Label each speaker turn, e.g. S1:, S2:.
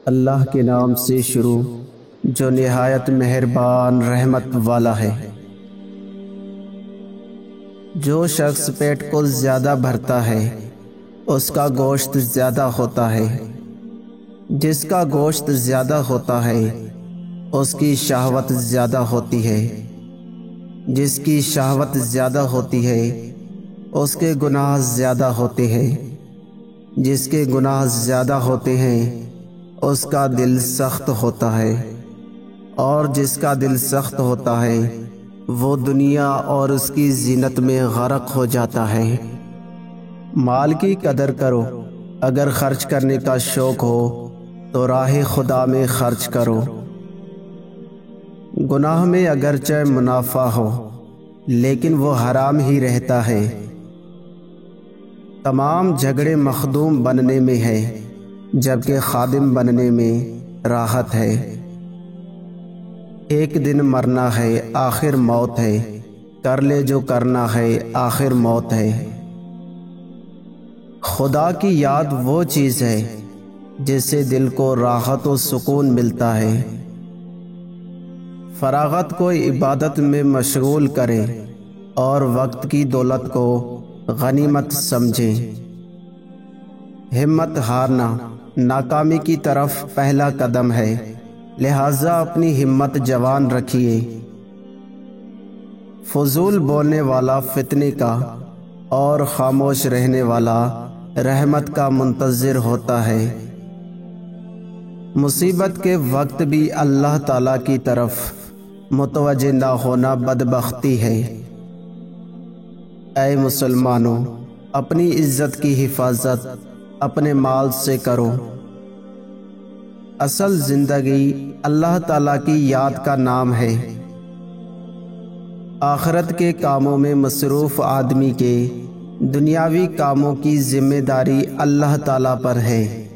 S1: اللہ کے نام سے شروع جو نہایت مہربان رحمت والا ہے۔ جو شخص پیٹ کو زیادہ بھرتا ہے اس کا گوشت زیادہ ہوتا ہے، جس کا گوشت زیادہ ہوتا ہے اس کی شہوت زیادہ ہوتی ہے، جس کی شہوت زیادہ ہوتی ہے اس کے گناہ زیادہ ہوتے ہیں، جس کے گناہ زیادہ ہوتے ہیں اس کا دل سخت ہوتا ہے، اور جس کا دل سخت ہوتا ہے وہ دنیا اور اس کی زینت میں غرق ہو جاتا ہے۔ مال کی قدر کرو، اگر خرچ کرنے کا شوق ہو تو راہ خدا میں خرچ کرو۔ گناہ میں اگرچہ منافع ہو لیکن وہ حرام ہی رہتا ہے۔ تمام جھگڑے مخدوم بننے میں ہے جبکہ خادم بننے میں راحت ہے۔ ایک دن مرنا ہے آخر موت ہے، کر لے جو کرنا ہے آخر موت ہے۔ خدا کی یاد وہ چیز ہے جس سے دل کو راحت و سکون ملتا ہے۔ فراغت کو عبادت میں مشغول کریں اور وقت کی دولت کو غنیمت سمجھیں۔ ہمت ہارنا ناکامی کی طرف پہلا قدم ہے، لہذا اپنی ہمت جوان رکھیے۔ فضول بولنے والا فتنے کا اور خاموش رہنے والا رحمت کا منتظر ہوتا ہے۔ مصیبت کے وقت بھی اللہ تعالیٰ کی طرف متوجہ نہ ہونا بدبختی ہے۔ اے مسلمانوں، اپنی عزت کی حفاظت اپنے مال سے کرو۔ اصل زندگی اللہ تعالیٰ کی یاد کا نام ہے۔ آخرت کے کاموں میں مصروف آدمی کے دنیاوی کاموں کی ذمہ داری اللہ تعالیٰ پر ہے۔